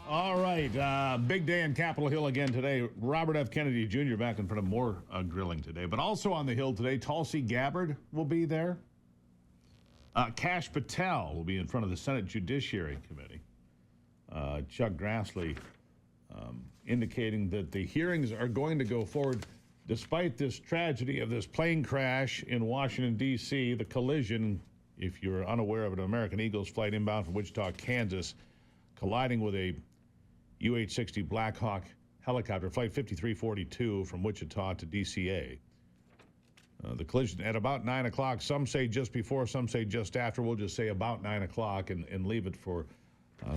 All right, big day in Capitol Hill again today. Robert F. Kennedy Jr. back in front of more grilling today. But also on the Hill today, Tulsi Gabbard will be there. Kash Patel will be in front of the Senate Judiciary Committee. Chuck Grassley indicating that the hearings are going to go forward despite this tragedy of this plane crash in Washington, D.C., the collision, if you're unaware of it, an American Eagles flight inbound from Wichita, Kansas, colliding with a UH-60 Black Hawk helicopter, flight 5342 from Wichita to DCA. The collision at about 9 o'clock. Some say just before, some say just after. We'll just say about 9 o'clock and leave it for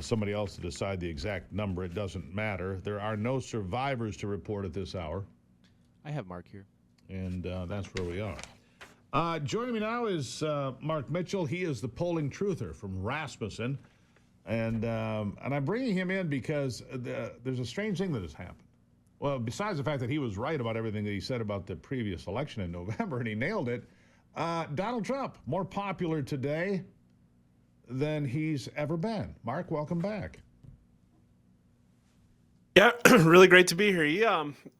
somebody else to decide the exact number. It doesn't matter. There are no survivors to report at this hour. I have Mark here. And that's where we are. Joining me now is Mark Mitchell. He is the polling truther from Rasmussen. And I'm bringing him in because there's a strange thing that has happened. Well, besides the fact that he was right about everything that he said about the previous election in November, and he nailed it, Donald Trump, more popular today than he's ever been. Mark, welcome back. Yeah, really great to be here. He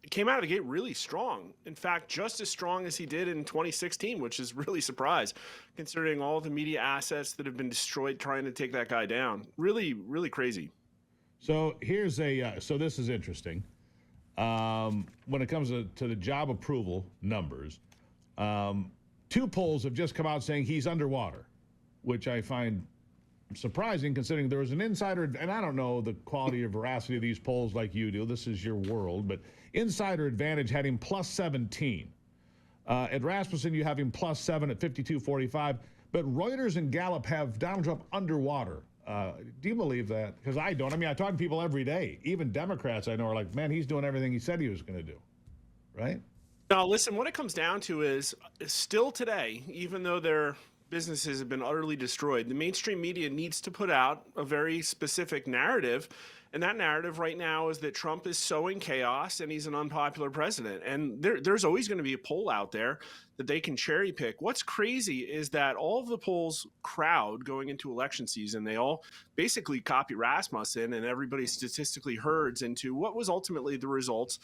came out of the gate really strong. In fact, just as strong as he did in 2016, which is really a surprise, considering all the media assets that have been destroyed trying to take that guy down. Really, really crazy. So here's so this is interesting. When it comes to the job approval numbers, two polls have just come out saying he's underwater, which I find surprising considering there was an insider, and I don't know the quality or veracity of these polls like you do. This is your world, but Insider Advantage had him plus 17. At Rasmussen, you have him plus 7 at 52.45, but Reuters and Gallup have Donald Trump underwater. Do you believe that? Because I don't. I mean, I talk to people every day. Even Democrats I know are like, man, he's doing everything he said he was going to do, right? Now, listen, what it comes down to is still today, even though their businesses have been utterly destroyed, the mainstream media needs to put out a very specific narrative. And that narrative right now is that Trump is sowing chaos and he's an unpopular president. And there's always going to be a poll out there that they can cherry pick. What's crazy is that all of the polls crowd going into election season, they all basically copy Rasmussen, and everybody statistically herds into what was ultimately the results.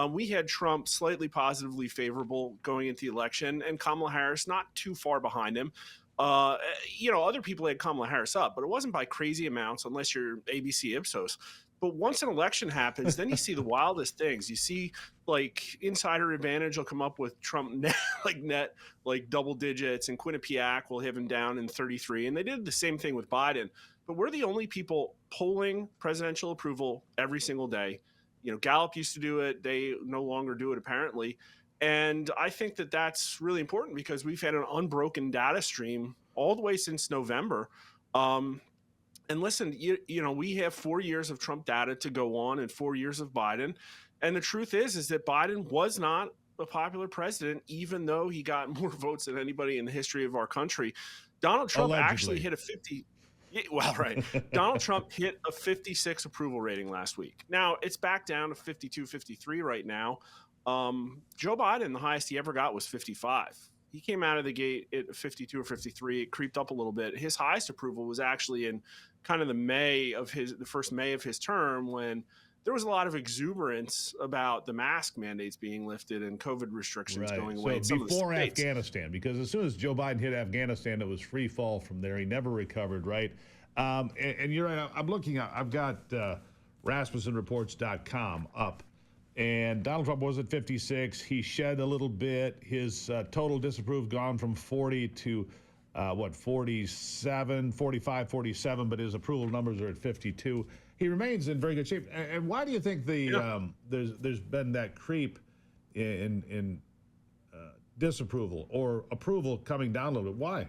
We had Trump slightly positively favorable going into the election, and Kamala Harris not too far behind him. Other people had Kamala Harris up, but it wasn't by crazy amounts unless you're ABC Ipsos. But once an election happens, then you see the wildest things. You see, like, Insider Advantage will come up with Trump net double digits, and Quinnipiac will have him down in 33. And they did the same thing with Biden. But we're the only people polling presidential approval every single day. You know, Gallup used to do it. They no longer do it, apparently. And I think that that's really important because we've had an unbroken data stream all the way since November. And listen, we have 4 years of Trump data to go on and 4 years of Biden. And the truth is that Biden was not a popular president, even though he got more votes than anybody in the history of our country. Donald Trump actually hit a 50. Well, right. Donald Trump hit a 56 approval rating last week. Now, it's back down to 52, 53 right now. Joe Biden, the highest he ever got was 55. He came out of the gate at 52 or 53. It creeped up a little bit. His highest approval was actually in kind of the first May of his term, when there was a lot of exuberance about the mask mandates being lifted and COVID restrictions going away. So before Afghanistan, because as soon as Joe Biden hit Afghanistan, it was free fall from there. He never recovered, right? And you're right. I've got RasmussenReports.com up. And Donald Trump was at 56. He shed a little bit. His total disapproved gone from 40 to 47, 45, 47, but his approval numbers are at 52. He remains in very good shape. And why do you think there's been that creep in disapproval or approval coming down a little bit? Why?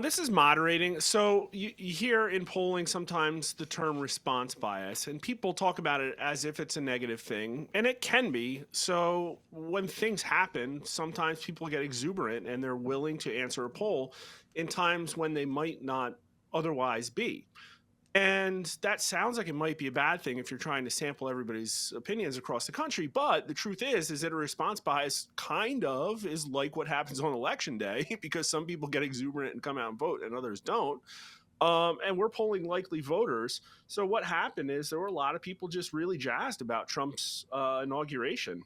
This is moderating. So you hear in polling sometimes the term response bias, and people talk about it as if it's a negative thing, and it can be. So when things happen, sometimes people get exuberant and they're willing to answer a poll in times when they might not otherwise be. And that sounds like it might be a bad thing if you're trying to sample everybody's opinions across the country. But the truth is that a response bias kind of is like what happens on election day, because some people get exuberant and come out and vote and others don't. And we're polling likely voters. So what happened is there were a lot of people just really jazzed about Trump's inauguration.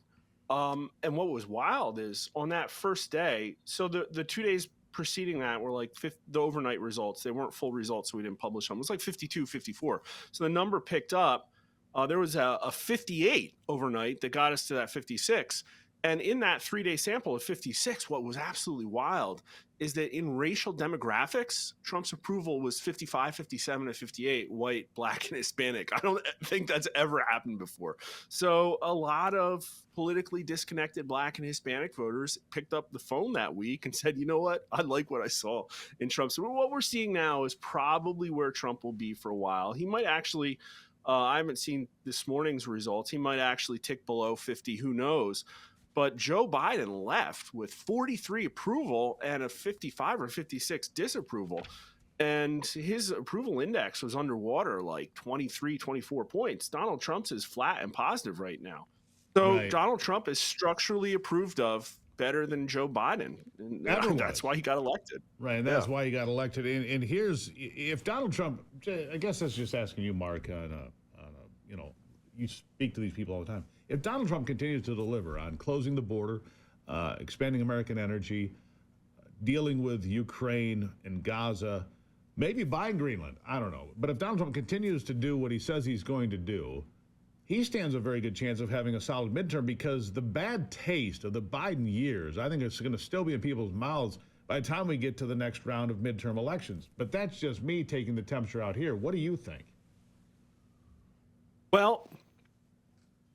And what was wild is on that first day, so the 2 days preceding that were like the overnight results. They weren't full results, so we didn't publish them. It was like 52, 54. So the number picked up. There was a 58 overnight that got us to that 56. And in that 3-day sample of 56, what was absolutely wild is that in racial demographics, Trump's approval was 55, 57, and 58, white, black, and Hispanic. I don't think that's ever happened before. So a lot of politically disconnected black and Hispanic voters picked up the phone that week and said, you know what, I like what I saw in Trump. So what we're seeing now is probably where Trump will be for a while. He might actually, I haven't seen this morning's results, he might actually tick below 50, who knows? But Joe Biden left with 43 approval and a 55 or 56 disapproval. And his approval index was underwater, like 23, 24 points. Donald Trump's is flat and positive right now. So Right. Donald Trump is structurally approved of better than Joe Biden. And that's why he got elected. Right, and that's why he got elected. And here's, if Donald Trump, I guess that's just asking you, Mark, you know, you speak to these people all the time. If Donald Trump continues to deliver on closing the border, expanding American energy, dealing with Ukraine and Gaza, maybe buying Greenland, I don't know. But if Donald Trump continues to do what he says he's going to do, he stands a very good chance of having a solid midterm, because the bad taste of the Biden years, I think it's going to still be in people's mouths by the time we get to the next round of midterm elections. But that's just me taking the temperature out here. What do you think? Well,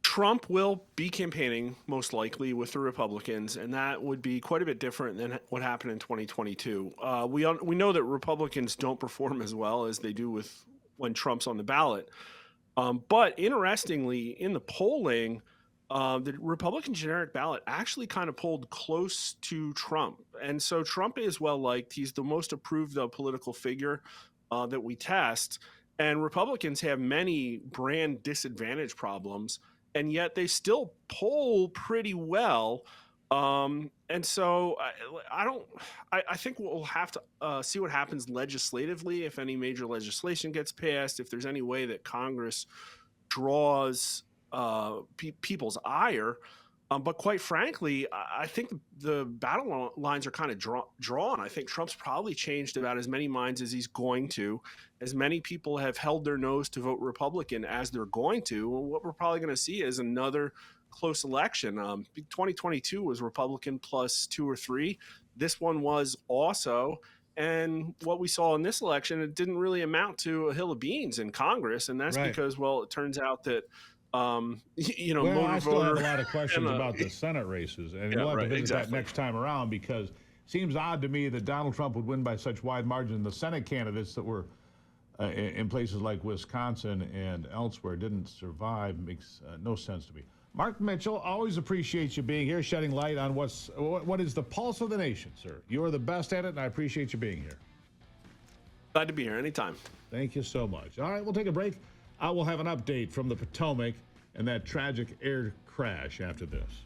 Trump will be campaigning most likely with the Republicans, and that would be quite a bit different than what happened in 2022. We know that Republicans don't perform as well as they do when Trump's on the ballot. But interestingly, in the polling, the Republican generic ballot actually kind of polled close to Trump. And so Trump is well liked. He's the most approved political figure that we test. And Republicans have many brand disadvantage problems, and yet they still poll pretty well. And so I think we'll have to see what happens legislatively, if any major legislation gets passed, if there's any way that Congress draws people's ire. But quite frankly, I think the battle lines are kind of drawn. I think Trump's probably changed about as many minds as he's going to. As many people have held their nose to vote Republican as they're going to. What we're probably going to see is another close election. 2022 was Republican plus 2 or 3. This one was also. And what we saw in this election, it didn't really amount to a hill of beans in Congress. And that's because, well, it turns out that well, I still have a lot of questions about the Senate races, and we'll have to visit that next time around, because it seems odd to me that Donald Trump would win by such wide margin. The Senate candidates that were in places like Wisconsin and elsewhere didn't survive. Makes no sense to me. Mark Mitchell, always appreciate you being here, shedding light on what is the pulse of the nation, sir. You are the best at it, and I appreciate you being here. Glad to be here anytime. Thank you so much. All right, we'll take a break. I will have an update from the Potomac and that tragic air crash after this.